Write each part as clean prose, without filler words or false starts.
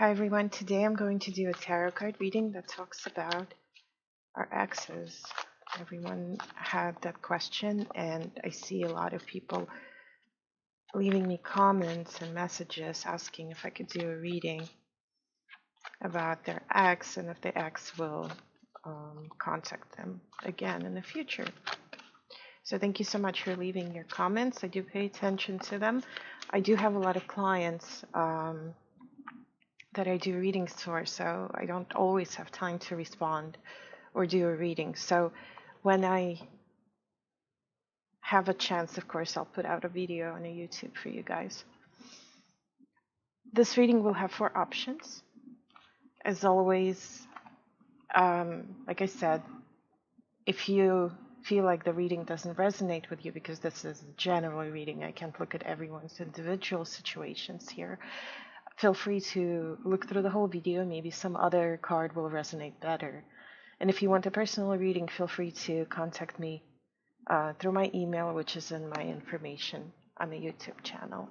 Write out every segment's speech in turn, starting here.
Hi everyone, today I'm going to do a tarot card reading that talks about our exes. Everyone had that question, and I see a lot of people leaving me comments and messages asking if I could do a reading about their ex and if the ex will contact them again in the future. So thank you so much for leaving your comments. I do pay attention to them. I do have a lot of clients that I do readings for, so I don't always have time to respond or do a reading. So when I have a chance, of course, I'll put out a video on a YouTube for you guys. This reading will have 4 options. As always, like I said, if you feel like the reading doesn't resonate with you, because this is a general reading, I can't look at everyone's individual situations here, feel free to look through the whole video. Maybe some other card will resonate better. And if you want a personal reading, feel free to contact me through my email, which is in my information on the YouTube channel.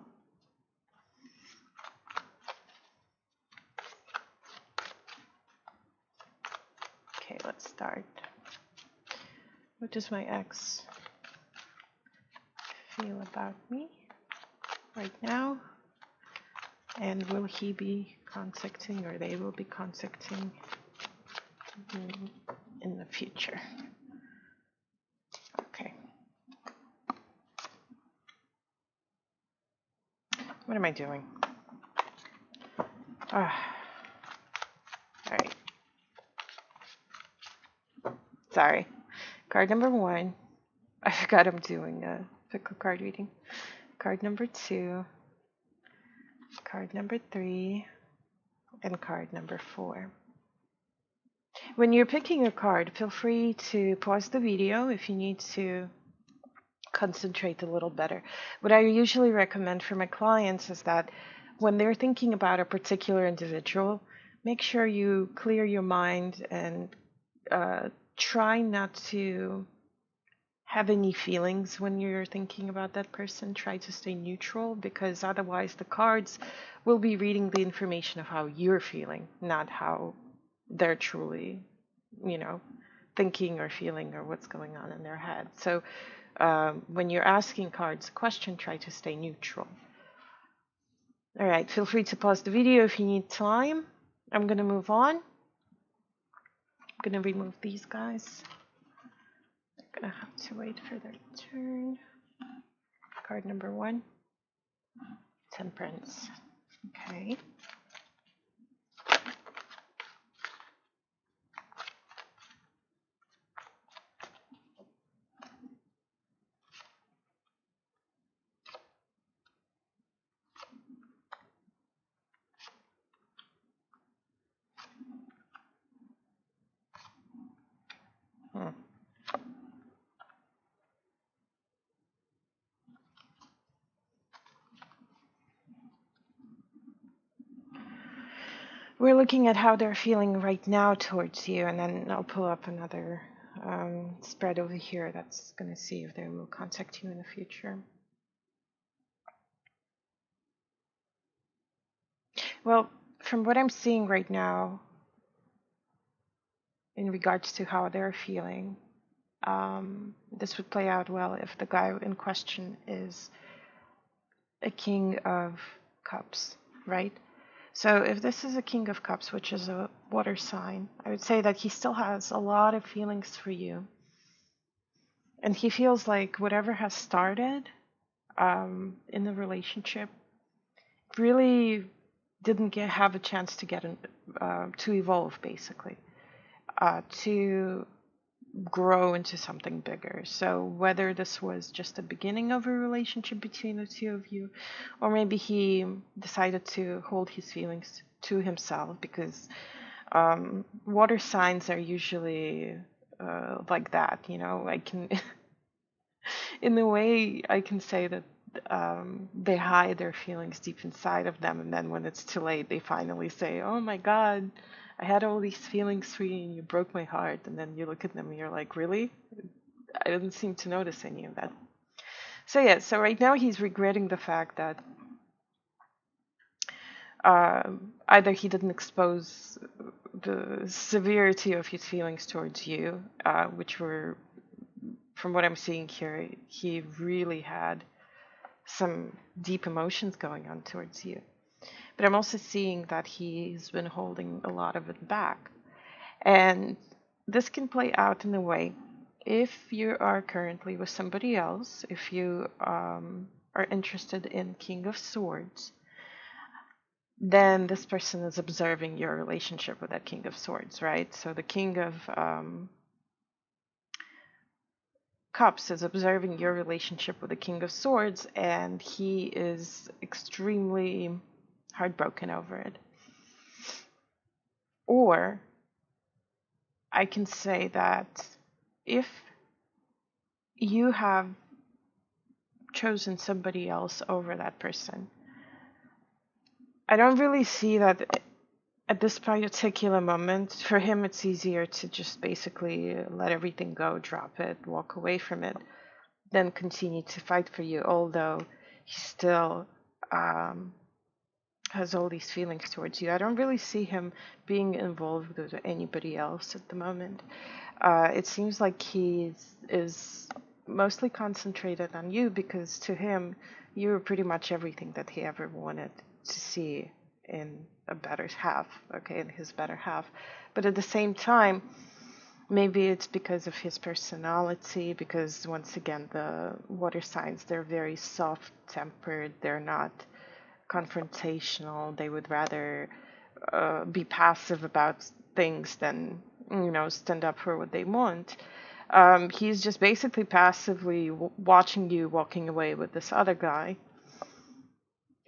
Okay, let's start. What does my ex feel about me right now? And will he be contacting, or they will be contacting me in the future? Okay. What am I doing? All right. Sorry. Card number 1. I forgot I'm doing a pickle card reading. Card number 2. Card number 3. And card number 4. When you're picking a card, feel free to pause the video if you need to concentrate a little better. What I usually recommend for my clients is that when they're thinking about a particular individual, make sure you clear your mind and try not to have any feelings when you're thinking about that person. Try to stay neutral, because otherwise the cards will be reading the information of how you're feeling, not how they're truly, thinking or feeling or what's going on in their head. So when you're asking cards a question, try to stay neutral. All right, feel free to pause the video if you need time. I'm going to move on. I'm going to remove these guys. I'm going to have to wait for their turn. Card number 1, Temperance. Okay. We're looking at how they're feeling right now towards you, and then I'll pull up another spread over here that's going to see if they will contact you in the future. Well, from what I'm seeing right now, in regards to how they're feeling, this would play out well if the guy in question is a King of Cups, right? So if this is a King of Cups, which is a water sign, I would say that he still has a lot of feelings for you. And he feels like whatever has started in the relationship really didn't have a chance to to evolve, basically, to grow into something bigger. So whether this was just the beginning of a relationship between the two of you, or maybe he decided to hold his feelings to himself, because water signs are usually like that, I can in a way I can say that they hide their feelings deep inside of them, and then when it's too late, they finally say, "Oh my God, I had all these feelings for you and you broke my heart." And then you look at them and you're like, "Really? I didn't seem to notice any of that." So yeah, so right now he's regretting the fact that Either he didn't expose the severity of his feelings towards you, which were, from what I'm seeing here, he really had some deep emotions going on towards you. But I'm also seeing that he's been holding a lot of it back. And this can play out in a way. If you are currently with somebody else, if you are interested in King of Swords, then this person is observing your relationship with that King of Swords, right? So the King of Cups is observing your relationship with the King of Swords, and he is extremely heartbroken over it. Or I can say that if you have chosen somebody else over that person, I don't really see that at this particular moment. For him, it's easier to just basically let everything go, drop it, walk away from it, than continue to fight for you, although he still has all these feelings towards you. I don't really see him being involved with anybody else at the moment. It seems like he is mostly concentrated on you, because to him, you were pretty much everything that he ever wanted to see in a better half, okay, in his better half. But at the same time, maybe it's because of his personality, because once again, the water signs, they're very soft-tempered, they're not confrontational, they would rather be passive about things than, stand up for what they want. He's just basically passively watching you walking away with this other guy.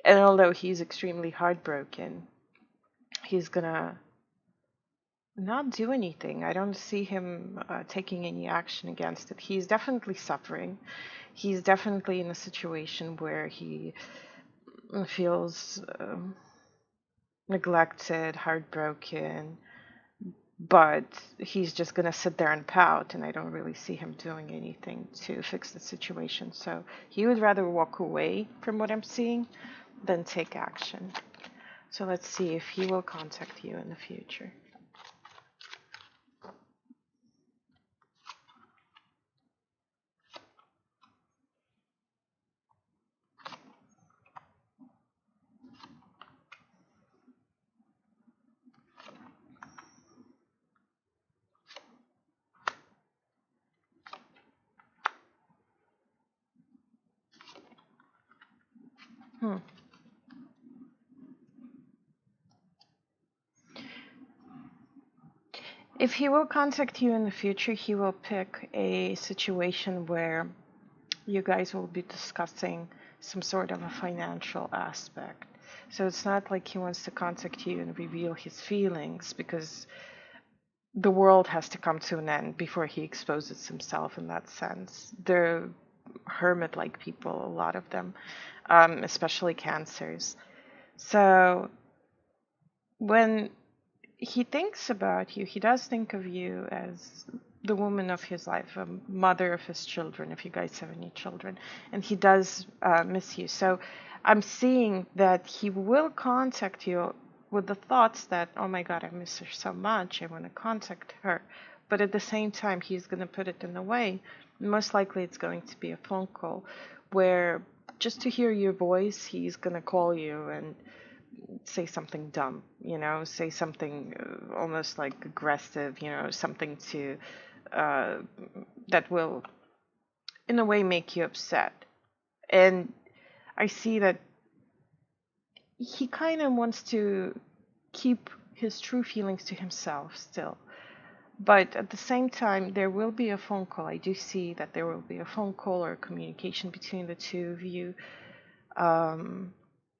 And although he's extremely heartbroken, he's gonna not do anything. I don't see him taking any action against it. He's definitely suffering. He's definitely in a situation where he feels neglected, heartbroken, but he's just going to sit there and pout, and I don't really see him doing anything to fix the situation. So he would rather walk away from what I'm seeing than take action. So let's see if he will contact you in the future. If he will contact you in the future, he will pick a situation where you guys will be discussing some sort of a financial aspect. So it's not like he wants to contact you and reveal his feelings, because the world has to come to an end before he exposes himself in that sense. They're hermit-like people, a lot of them, especially cancers. So when he thinks about you, he does think of you as the woman of his life, a mother of his children, if you guys have any children, and he does miss you. So I'm seeing that he will contact you with the thoughts that, oh my God, I miss her so much, I want to contact her. But at the same time, he's going to put it in a way, most likely it's going to be a phone call, where just to hear your voice, he's going to call you and say something dumb, say something almost like aggressive, something to that will in a way make you upset. And I see that he kind of wants to keep his true feelings to himself still. But at the same time, there will be a phone call. I do see that there will be a phone call or communication between the two of you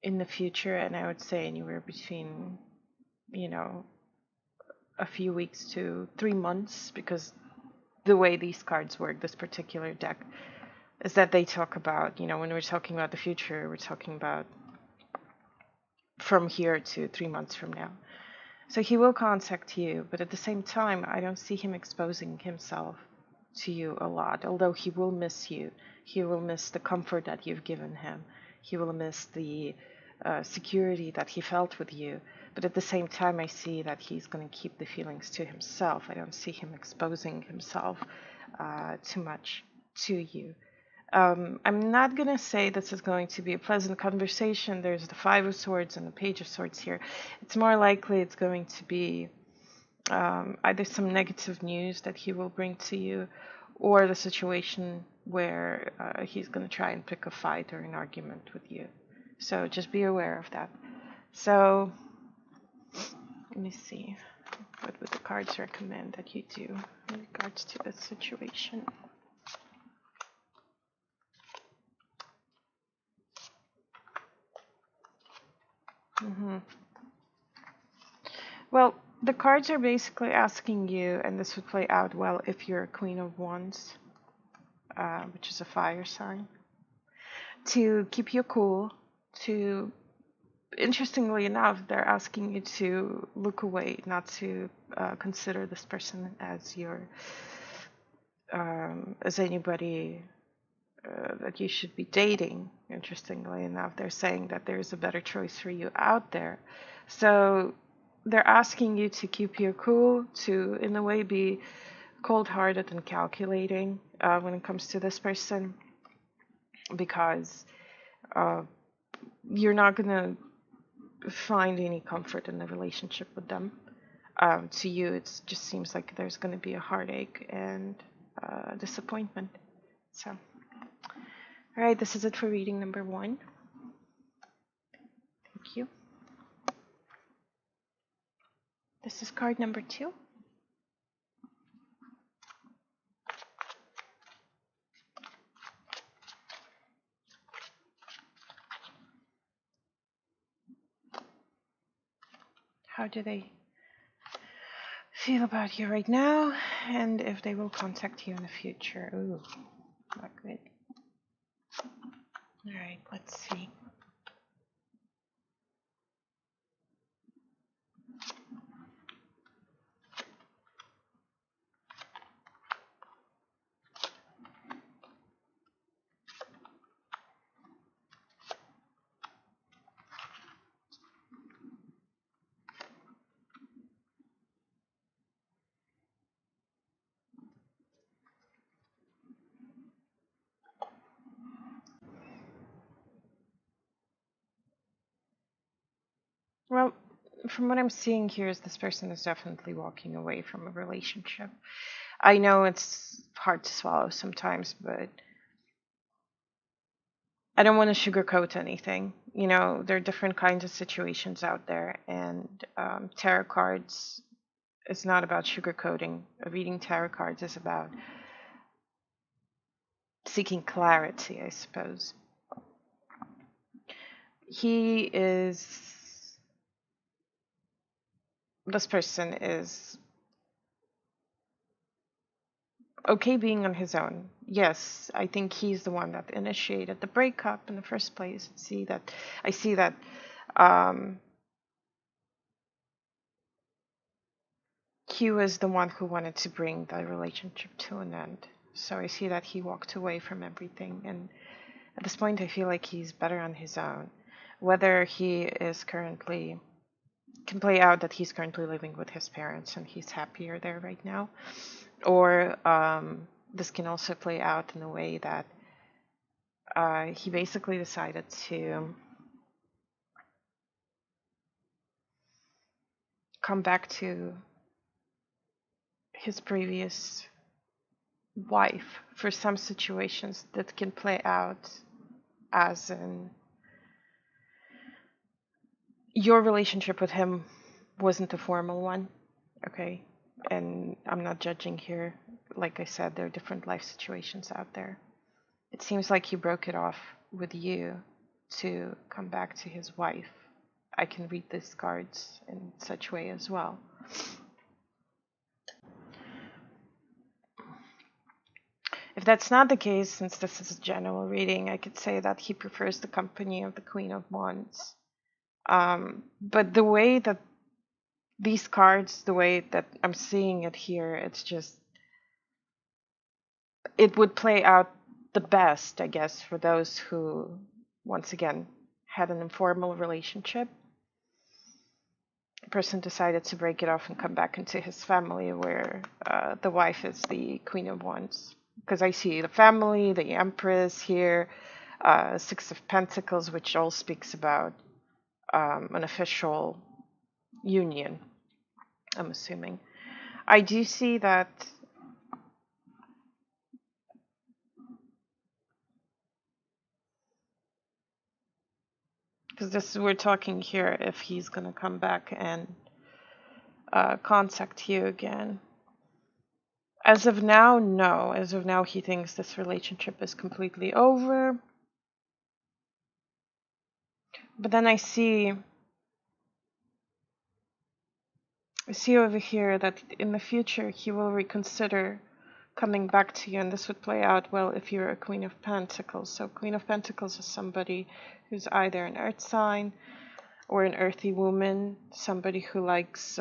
in the future. And I would say anywhere between, a few weeks to 3 months, because the way these cards work, this particular deck, is that they talk about, when we're talking about the future, we're talking about from here to 3 months from now. So he will contact you, but at the same time, I don't see him exposing himself to you a lot, although he will miss you. He will miss the comfort that you've given him. He will miss the security that he felt with you. But at the same time, I see that he's going to keep the feelings to himself. I don't see him exposing himself too much to you. I'm not going to say this is going to be a pleasant conversation. There's the Five of Swords and the Page of Swords here. It's more likely it's going to be either some negative news that he will bring to you, or the situation where he's going to try and pick a fight or an argument with you. So just be aware of that. So let me see. What would the cards recommend that you do in regards to this situation? Well, the cards are basically asking you, and this would play out well if you're a Queen of Wands, which is a fire sign, to keep you cool, to, interestingly enough, they're asking you to look away, not to consider this person as your, as anybody that you should be dating. Interestingly enough, they're saying that there's a better choice for you out there. So they're asking you to keep your cool, to, in a way, be cold-hearted and calculating when it comes to this person, because you're not going to find any comfort in the relationship with them. To you, it just seems like there's going to be a heartache and disappointment. So, all right, this is it for reading number 1. Thank you. This is card number 2. How do they feel about you right now, and if they will contact you in the future? Ooh, not good. All right, let's see. Well, from what I'm seeing here is this person is definitely walking away from a relationship. I know it's hard to swallow sometimes, but I don't want to sugarcoat anything. You know, there are different kinds of situations out there, and tarot cards is not about sugarcoating. Reading tarot cards is about seeking clarity, I suppose. This person is okay being on his own. Yes, I think he's the one that initiated the breakup in the first place. I see that he was the one who wanted to bring the relationship to an end. So I see that he walked away from everything, and at this point I feel like he's better on his own. Whether he is currently, can play out that he's currently living with his parents and he's happier there right now, or this can also play out in a way that he basically decided to come back to his previous wife for some situations that can play out as in your relationship with him wasn't a formal one, okay? And I'm not judging here. Like I said, there are different life situations out there. It seems like he broke it off with you to come back to his wife. I can read these cards in such way as well. If that's not the case, since this is a general reading, I could say that he prefers the company of the Queen of Wands. But the way that these cards, the way that I'm seeing it here, it's just, it would play out the best, I guess, for those who, once again, had an informal relationship. The person decided to break it off and come back into his family, where the wife is the Queen of Wands. Because I see the family, the Empress here, Six of Pentacles, which all speaks about an official union, I'm assuming. I do see that because this we're talking here if he's going to come back and contact you again. As of now, no. As of now, he thinks this relationship is completely over. But then I see over here that in the future he will reconsider coming back to you, and this would play out well if you're a Queen of Pentacles. So Queen of Pentacles is somebody who's either an earth sign or an earthy woman, somebody who likes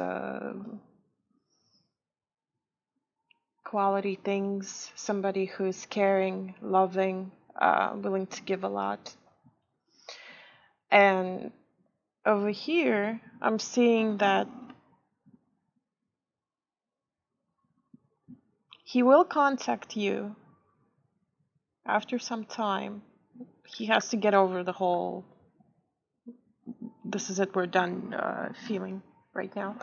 quality things, somebody who's caring, loving, willing to give a lot. And over here, I'm seeing that he will contact you after some time. He has to get over the whole, this is it, we're done feeling right now.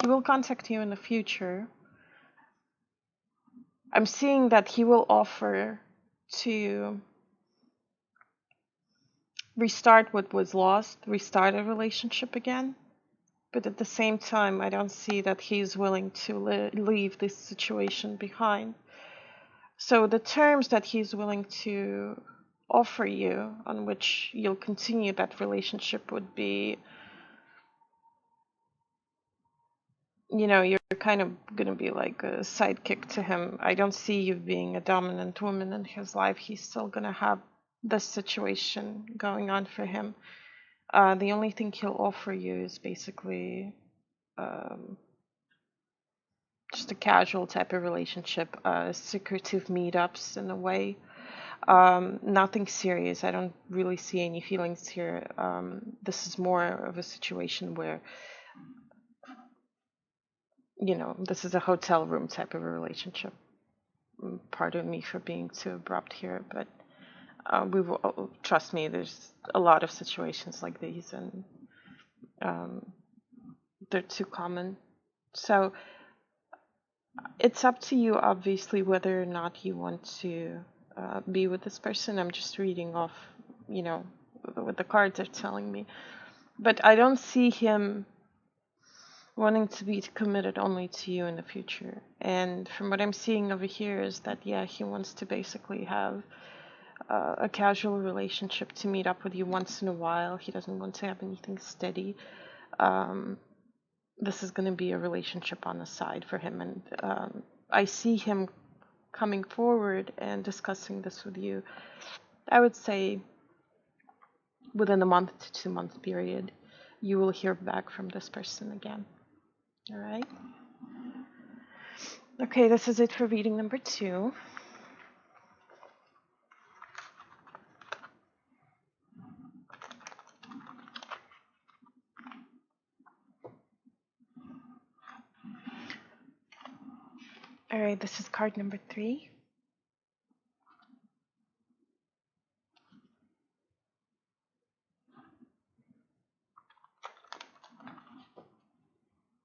He will contact you in the future. I'm seeing that he will offer to restart what was lost, restart a relationship again. But at the same time, I don't see that he's willing to leave this situation behind. So the terms that he's willing to offer you on which you'll continue that relationship would be, you know, you're kind of going to be like a sidekick to him. I don't see you being a dominant woman in his life. He's still going to have this situation going on for him. The only thing he'll offer you is basically just a casual type of relationship, secretive meetups in a way. Nothing serious. I don't really see any feelings here. This is more of a situation where, you know, this is a hotel room type of a relationship. Pardon me for being too abrupt here, but we will, trust me, there's a lot of situations like these, and they're too common. So it's up to you, obviously, whether or not you want to be with this person. I'm just reading off, you know, what the cards are telling me. But I don't see him wanting to be committed only to you in the future. And from what I'm seeing over here is that, yeah, he wants to basically have a casual relationship, to meet up with you once in a while. He doesn't want to have anything steady. This is going to be a relationship on the side for him. And I see him coming forward and discussing this with you, I would say within a month to 2 month period, you will hear back from this person again. All right. Okay, this is it for reading number 2. All right, this is card number 3.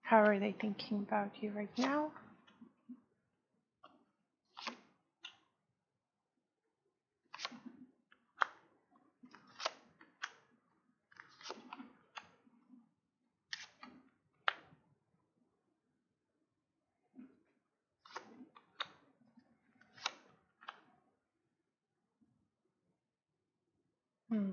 How are they thinking about you right now? Hmm.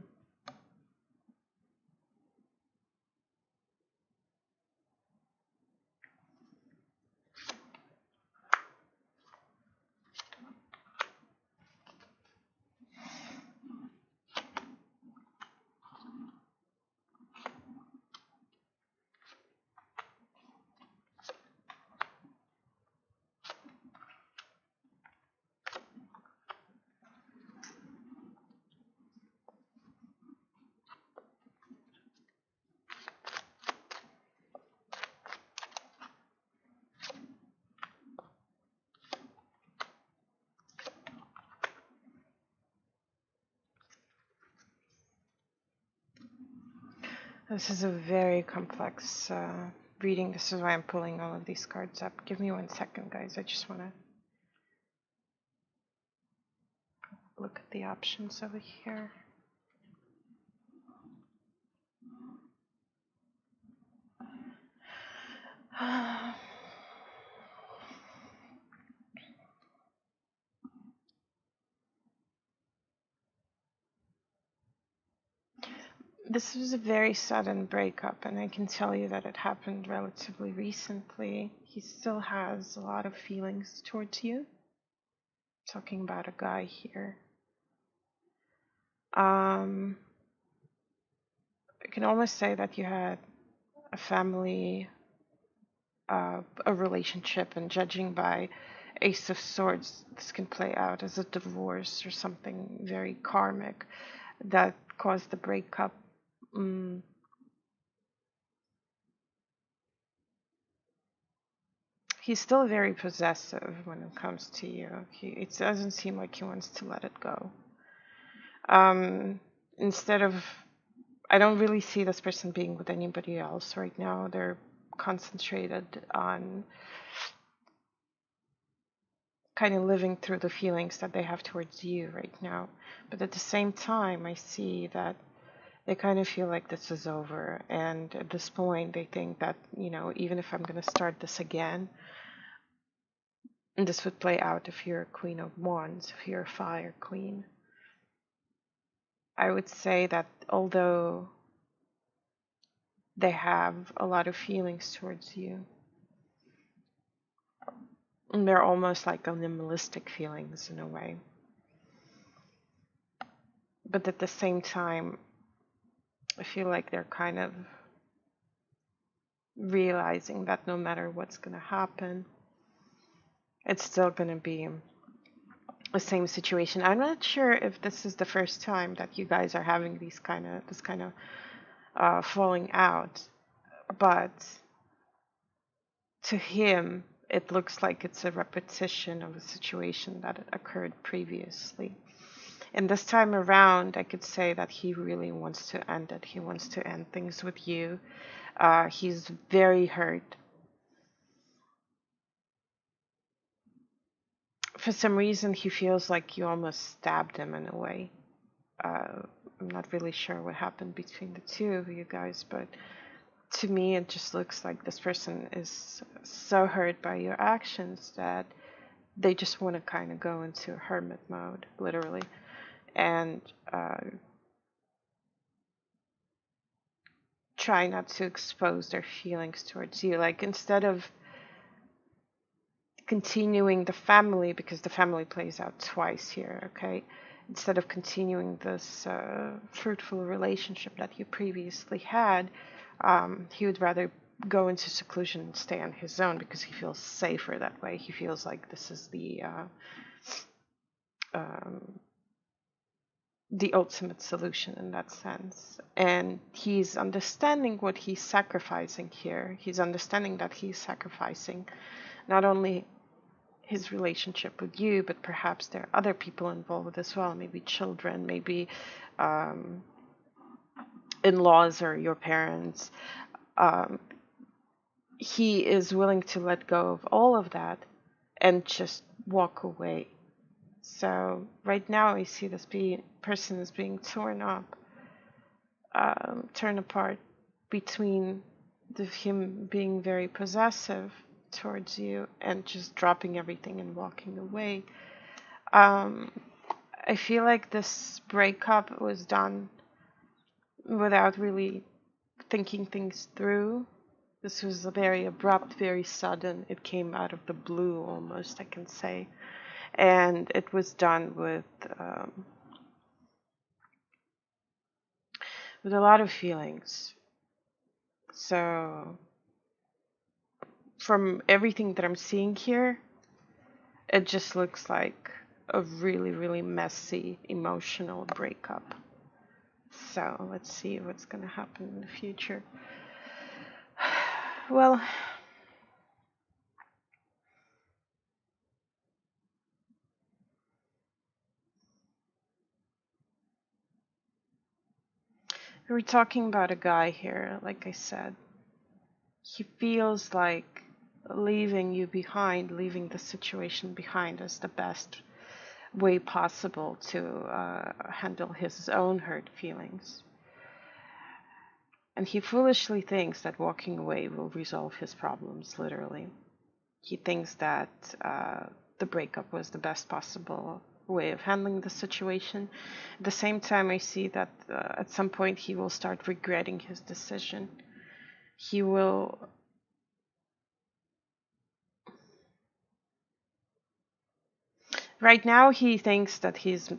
This is a very complex reading. This is why I'm pulling all of these cards up. Give me 1 second, guys. I just want to look at the options over here. This was a very sudden breakup, and I can tell you that it happened relatively recently. He still has a lot of feelings towards you. Talking about a guy here. I can almost say that you had a family, a relationship, and judging by Ace of Swords, this can play out as a divorce or something very karmic that caused the breakup. He's still very possessive when it comes to you. It doesn't seem like he wants to let it go. Instead of, I don't really see this person being with anybody else right now. They're concentrated on kind of living through the feelings that they have towards you right now. But at the same time, I see that they kind of feel like this is over. And at this point, they think that, even if I'm going to start this again, and this would play out if you're a Queen of Wands, if you're a Fire Queen. I would say that although they have a lot of feelings towards you, and they're almost like animalistic feelings in a way, but at the same time, I feel like they're kind of realizing that no matter what's going to happen, it's still going to be the same situation. I'm not sure if this is the first time that you guys are having this kind of falling out, but to him, it looks like it's a repetition of a situation that occurred previously. And this time around, I could say that he really wants to end it. He wants to end things with you. He's very hurt. For some reason, he feels like you almost stabbed him in a way. I'm not really sure what happened between the two of you guys, but to me, it just looks like this person is so hurt by your actions that they just want to kind of go into hermit mode, literally, and try not to expose their feelings towards you. Like, instead of continuing the family, because the family plays out twice here, okay? Instead of continuing this fruitful relationship that you previously had, he would rather go into seclusion and stay on his own because he feels safer that way. He feels like this is the ultimate solution in that sense. And he's understanding what he's sacrificing here. He's understanding that he's sacrificing not only his relationship with you, but perhaps there are other people involved as well, maybe children, maybe in-laws or your parents. He is willing to let go of all of that and just walk away. So right now I see this person is being torn apart between him being very possessive towards you and just dropping everything and walking away. I feel like this breakup was done without really thinking things through. This was very abrupt, very sudden. It came out of the blue almost, I can say. And it was done with a lot of feelings. So from everything that I'm seeing here, it just looks like a really, really messy, emotional breakup. So let's see what's going to happen in the future. Well, We're talking about a guy here, like I said. He feels like leaving you behind, leaving the situation behind is the best way possible to handle his own hurt feelings. And he foolishly thinks that walking away will resolve his problems, literally. He thinks that the breakup was the best possible way of handling the situation. At the same time, I see that at some point he will start regretting his decision. He will. Right now, he thinks that he's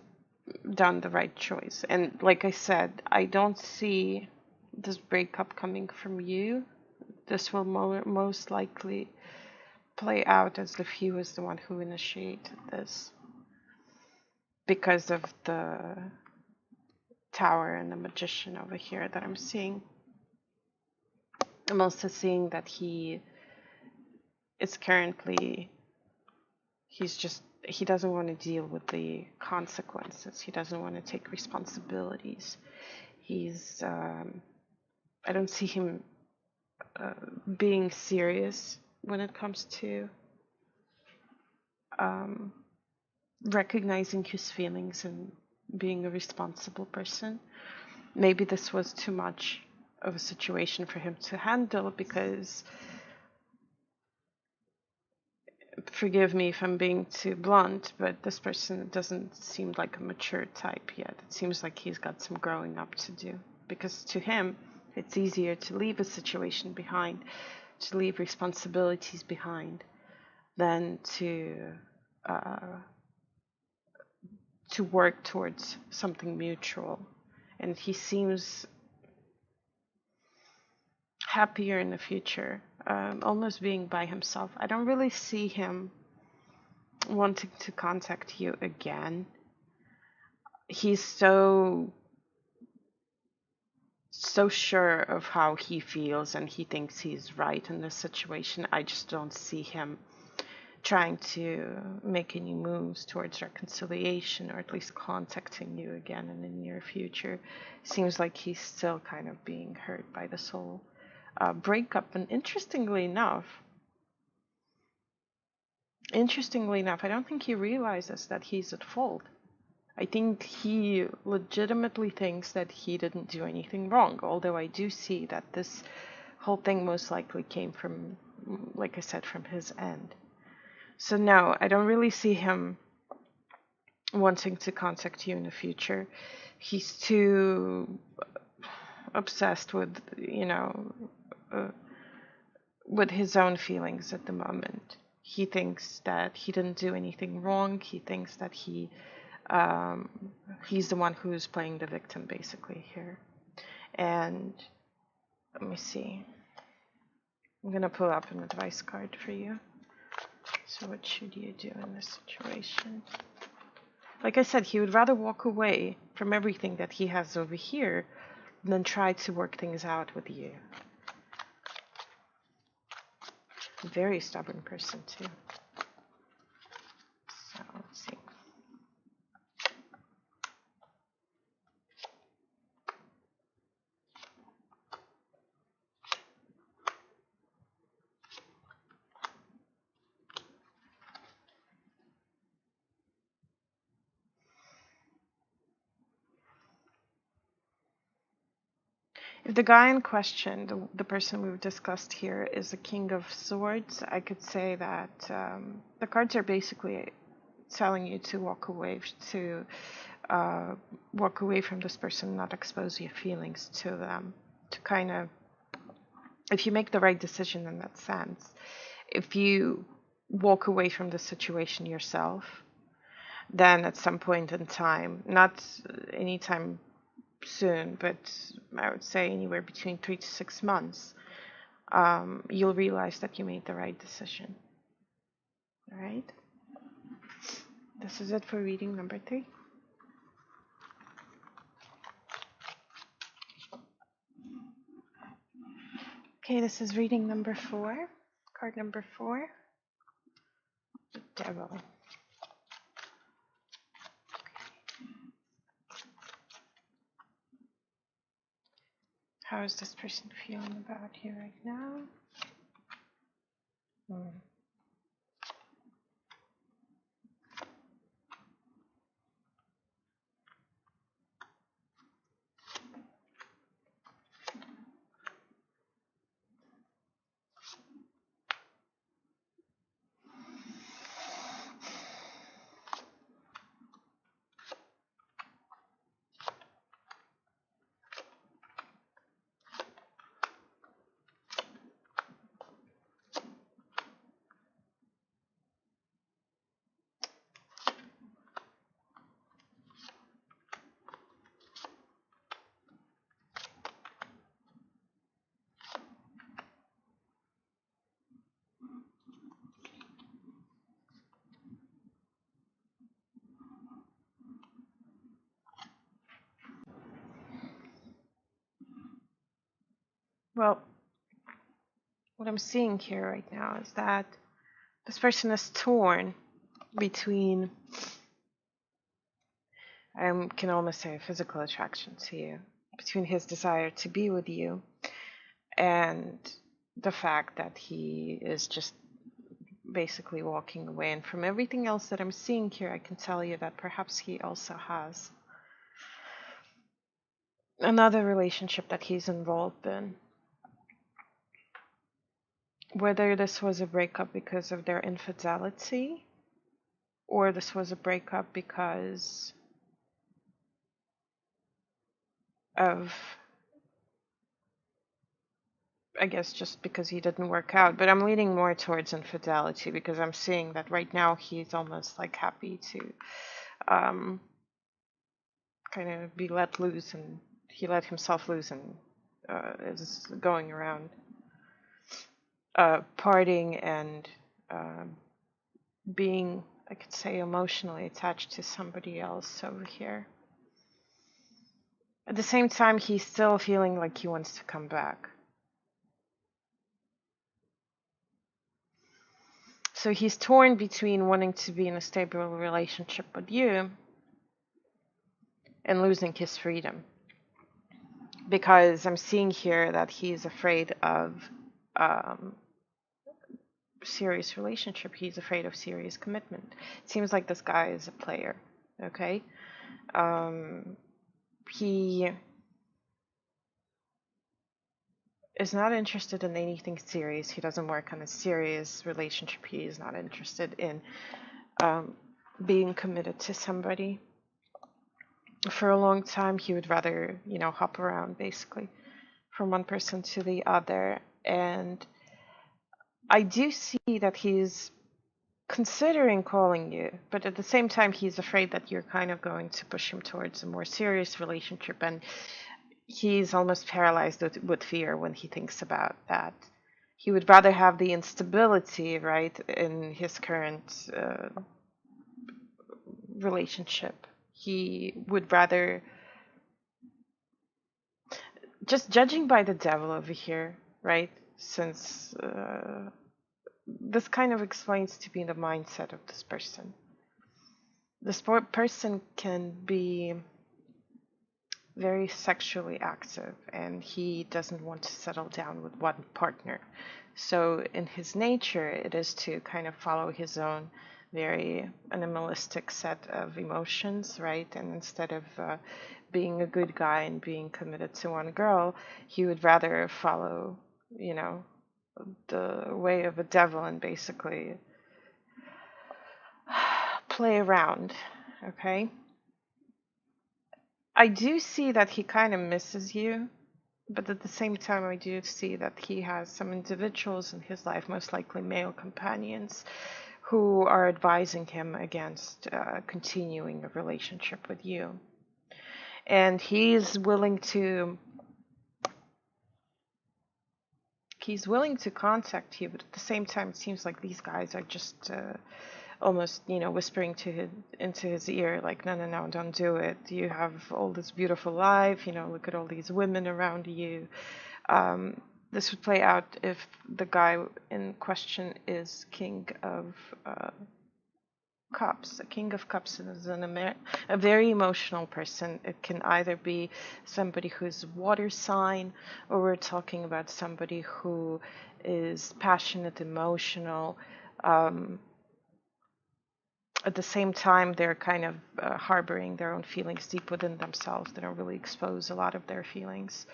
done the right choice. And like I said, I don't see this breakup coming from you. This will most likely play out as if he was the one who initiated this because of the Tower and the Magician over here that I'm seeing. I'm also seeing that he is currently, he doesn't want to deal with the consequences. He doesn't want to take responsibilities. I don't see him being serious when it comes to recognizing his feelings and being a responsible person. Maybe this was too much of a situation for him to handle because, forgive me if I'm being too blunt, but this person doesn't seem like a mature type yet. It seems like he's got some growing up to do, because to him it's easier to leave a situation behind, to leave responsibilities behind, than to work towards something mutual. And he seems happier in the future, almost being by himself. I don't really see him wanting to contact you again. He's so sure of how he feels, and he thinks he's right in this situation. I just don't see him trying to make any moves towards reconciliation, or at least contacting you again in the near future. Seems like he's still kind of being hurt by this whole breakup. And interestingly enough, I don't think he realizes that he's at fault. I think he legitimately thinks that he didn't do anything wrong, although I do see that this whole thing most likely came from, like I said, from his end. So no, I don't really see him wanting to contact you in the future. He's too obsessed with, with his own feelings at the moment. He thinks that he didn't do anything wrong. He thinks that he's the one who's playing the victim basically here. And let me see. I'm gonna pull up an advice card for you. So what should you do in this situation? Like I said, he would rather walk away from everything that he has over here than try to work things out with you. Very stubborn person too. So let's see. If the guy in question, the person we've discussed here, is a King of Swords, I could say that the cards are basically telling you to walk away, from this person, not expose your feelings to them, to kind of, if you make the right decision in that sense, if you walk away from the situation yourself, then at some point in time, not anytime soon, but I would say anywhere between 3 to 6 months, you'll realize that you made the right decision. All right? This is it for reading number 3. Okay, this is reading number 4. Card number 4. The Devil. How is this person feeling about you right now? Well, what I'm seeing here right now is that this person is torn between, I can almost say, a physical attraction to you, between his desire to be with you and the fact that he is just basically walking away. And from everything else that I'm seeing here, I can tell you that perhaps he also has another relationship that he's involved in. Whether this was a breakup because of their infidelity, or this was a breakup because of, I guess, just because he didn't work out. But I'm leaning more towards infidelity because I'm seeing that right now he's almost like happy to kind of be let loose, and he let himself loose and is going around partying and being, I could say, emotionally attached to somebody else over here. At the same time, he's still feeling like he wants to come back. So he's torn between wanting to be in a stable relationship with you and losing his freedom. Because I'm seeing here that he's afraid of serious relationship. He's afraid of serious commitment. It seems like this guy is a player, okay? He is not interested in anything serious. He doesn't work on a serious relationship. He is not interested in being committed to somebody for a long time. He would rather, hop around basically from one person to the other. And I do see that he's considering calling you, but at the same time, he's afraid that you're kind of going to push him towards a more serious relationship. And he's almost paralyzed with fear when he thinks about that. He would rather have the instability, right, in his current relationship. He would rather, just judging by the devil over here, right, since this kind of explains to me the mindset of this person. This person can be very sexually active, and he doesn't want to settle down with one partner. So in his nature, it is to kind of follow his own very animalistic set of emotions, right? And instead of being a good guy and being committed to one girl, he would rather follow, the way of a devil and basically play around, okay? I do see that he kind of misses you, but at the same time, I do see that he has some individuals in his life, most likely male companions, who are advising him against continuing a relationship with you. And he's willing to contact you, but at the same time, it seems like these guys are just almost, whispering into his ear, like, no, don't do it. You have all this beautiful life, look at all these women around you. This would play out if the guy in question is king of Cups. A King of Cups is a very emotional person. It can either be somebody who's water sign, or we're talking about somebody who is passionate, emotional. At the same time, they're kind of harboring their own feelings deep within themselves. They don't really expose a lot of their feelings,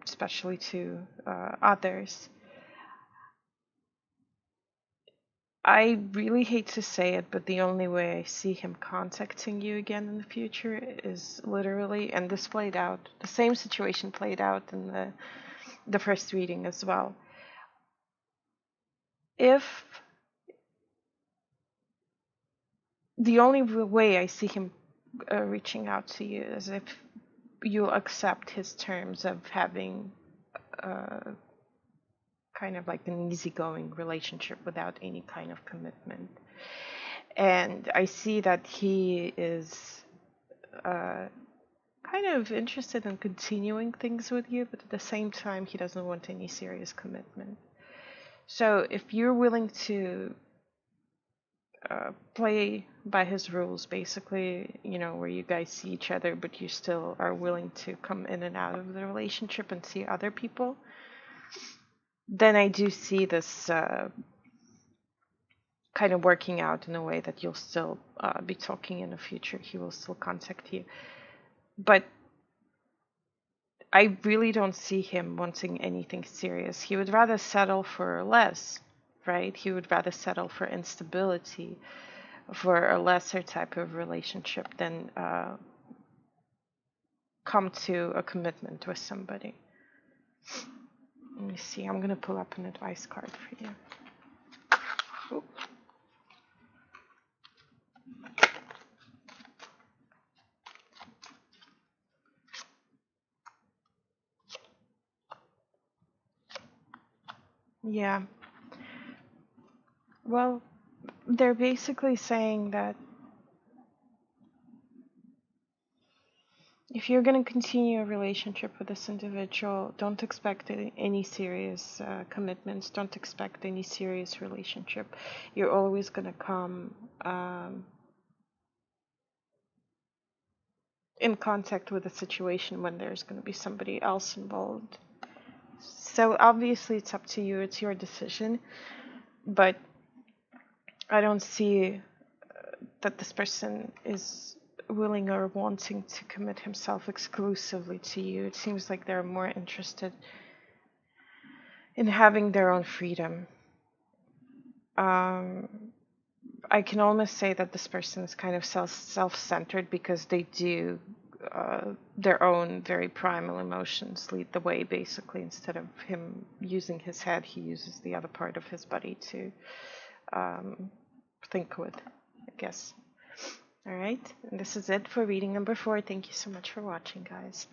especially to others. I really hate to say it, but the only way I see him contacting you again in the future is literally, and this played out, the same situation played out in the first reading as well. If the only way I see him reaching out to you is if you'll accept his terms of having kind of like an easygoing relationship without any kind of commitment. And I see that he is kind of interested in continuing things with you, but at the same time, he doesn't want any serious commitment. So if you're willing to play by his rules, basically, you know, where you guys see each other, but you still are willing to come in and out of the relationship and see other people, then I do see this kind of working out in a way that you'll still be talking in the future. He will still contact you. But I really don't see him wanting anything serious. He would rather settle for less, right? He would rather settle for instability, for a lesser type of relationship than come to a commitment with somebody. Let me see. I'm going to pull up an advice card for you. Oop. Yeah. Well, they're basically saying that if you're going to continue a relationship with this individual, don't expect any serious commitments. Don't expect any serious relationship. You're always going to come in contact with a situation when there's going to be somebody else involved. So obviously it's up to you. It's your decision. But I don't see that this person is willing or wanting to commit himself exclusively to you. It seems like they're more interested in having their own freedom. I can almost say that this person is kind of self-centered because they do their own very primal emotions lead the way, basically. Instead of him using his head, he uses the other part of his body to think with, I guess. All right, and this is it for reading number 4. Thank you so much for watching, guys.